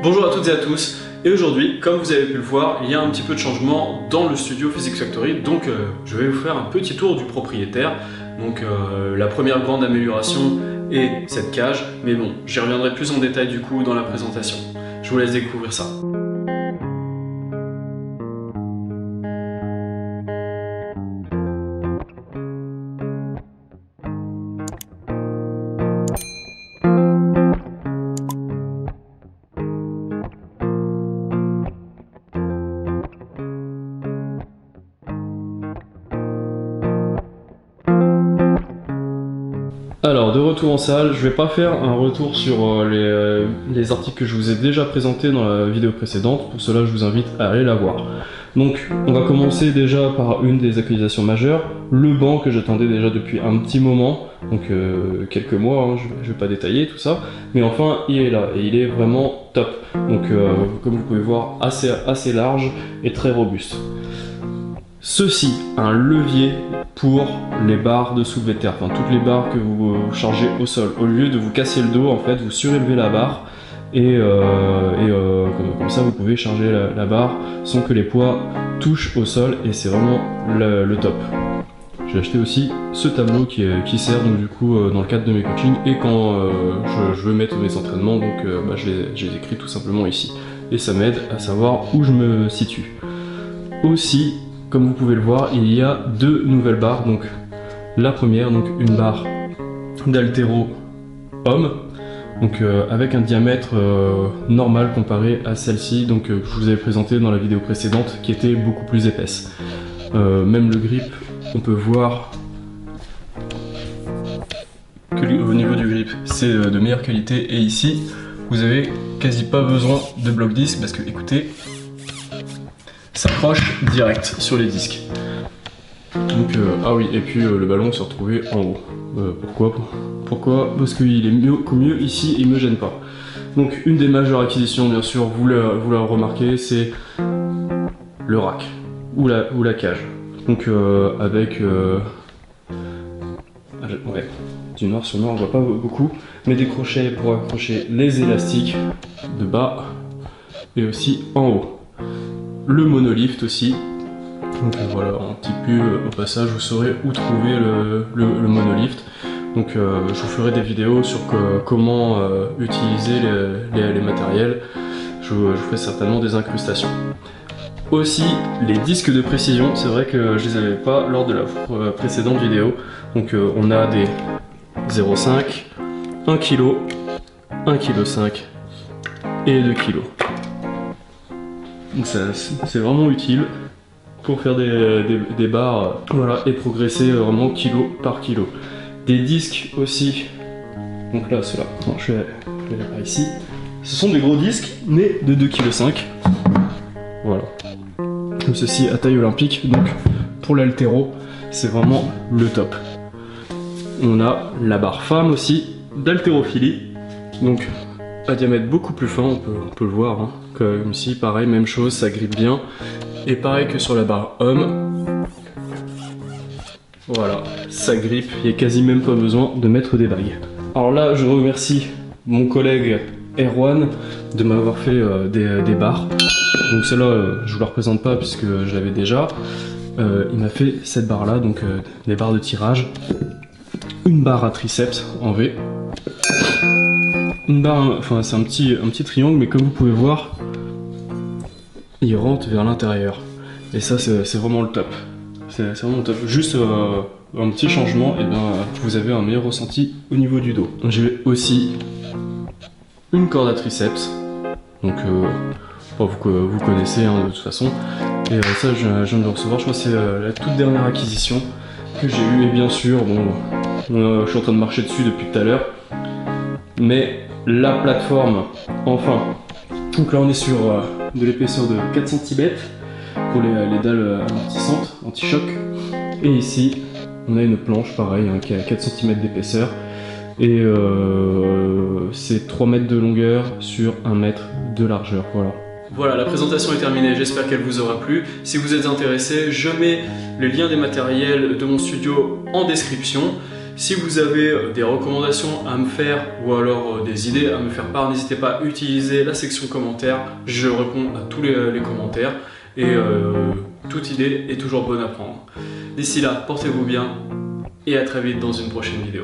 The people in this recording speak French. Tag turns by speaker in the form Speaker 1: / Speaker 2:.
Speaker 1: Bonjour à toutes et à tous, et aujourd'hui, comme vous avez pu le voir, il y a un petit peu de changement dans le studio Physics Factory, donc je vais vous faire un petit tour du propriétaire. Donc la première grande amélioration est cette cage, mais bon, j'y reviendrai plus en détail du coup dans la présentation. Je vous laisse découvrir ça. Alors, de retour en salle, je vais pas faire un retour sur les articles que je vous ai déjà présentés dans la vidéo précédente. Pour cela, je vous invite à aller la voir. Donc, on va commencer déjà par une des actualisations majeures, le banc que j'attendais déjà depuis un petit moment, donc quelques mois, hein, je vais pas détailler tout ça, mais enfin, il est là, et il est vraiment top. Donc, comme vous pouvez voir, assez large et très robuste. Ceci, un levier pour les barres de soulevé de terre, enfin toutes les barres que vous chargez au sol. Au lieu de vous casser le dos, en fait, vous surélevez la barre et comme ça vous pouvez charger la barre sans que les poids touchent au sol, et c'est vraiment le top. J'ai acheté aussi ce tableau qui sert donc du coup dans le cadre de mes coachings et quand je veux mettre mes entraînements, donc je les écris tout simplement ici. Et ça m'aide à savoir où je me situe. Aussi, comme vous pouvez le voir, il y a deux nouvelles barres. Donc la première, donc une barre d'haltéro homme, donc avec un diamètre normal comparé à celle-ci, donc que je vous avais présenté dans la vidéo précédente, qui était beaucoup plus épaisse. Même le grip, on peut voir que au niveau du grip, c'est de meilleure qualité. Et ici, vous avez quasi pas besoin de bloc disque parce que, écoutez, s'accroche direct sur les disques. Donc ah oui, et puis le ballon se retrouvait en haut. Pourquoi? Parce qu'il est mieux ici et il me gêne pas. Donc une des majeures acquisitions, bien sûr, vous la remarquez, c'est le rack ou la cage. Donc avec ouais, du noir sur noir on voit pas beaucoup, mais des crochets pour accrocher les élastiques de bas et aussi en haut. Le monolift aussi, donc voilà, un petit peu au passage vous saurez où trouver le monolift. Donc je vous ferai des vidéos sur comment utiliser les matériels. Je vous ferai certainement des incrustations. Aussi les disques de précision, c'est vrai que je les avais pas lors de la précédente vidéo. Donc on a des 0,5, 1 kg, 1,5 kg et 2 kg. Donc c'est vraiment utile pour faire des barres, voilà, et progresser vraiment kilo par kilo. Des disques aussi, donc là ceux-là, je vais les par ici. Ce sont des gros disques, mais de 2,5 kg. Voilà. Comme ceci à taille olympique, donc pour l'haltéro, c'est vraiment le top. On a la barre femme aussi, d'haltérophilie, donc à diamètre beaucoup plus fin, on peut le voir, hein. Comme ici, pareil, même chose, ça grippe bien. Et pareil que sur la barre homme, voilà, ça grippe, il n'y a quasi même pas besoin de mettre des bagues. Alors là, je remercie mon collègue Erwan de m'avoir fait des barres. Donc celle-là, je vous la représente pas puisque je l'avais déjà. Il m'a fait cette barre là, donc des barres de tirage. Une barre à triceps en V. Une barre, enfin c'est un petit triangle, mais comme vous pouvez voir, il rentre vers l'intérieur. Et ça c'est vraiment le top. C'est vraiment le top. Juste un petit changement, et bien vous avez un meilleur ressenti au niveau du dos. J'ai aussi une corde à triceps. Donc vous connaissez, hein, de toute façon. Et ça je viens de le recevoir, je crois que c'est la toute dernière acquisition que j'ai eue. Et bien sûr, bon, je suis en train de marcher dessus depuis tout à l'heure. Mais la plateforme, enfin, donc là on est sur de l'épaisseur de 4 cm pour les dalles amortissantes, anti-choc. Et ici, on a une planche pareil, hein, qui a 4 cm d'épaisseur. Et c'est 3 mètres de longueur sur 1 mètre de largeur, voilà. Voilà, la présentation est terminée, j'espère qu'elle vous aura plu. Si vous êtes intéressé, je mets le lien des matériels de mon studio en description. Si vous avez des recommandations à me faire ou alors des idées à me faire part, n'hésitez pas à utiliser la section commentaires. Je réponds à tous les commentaires et toute idée est toujours bonne à prendre. D'ici là, portez-vous bien et à très vite dans une prochaine vidéo.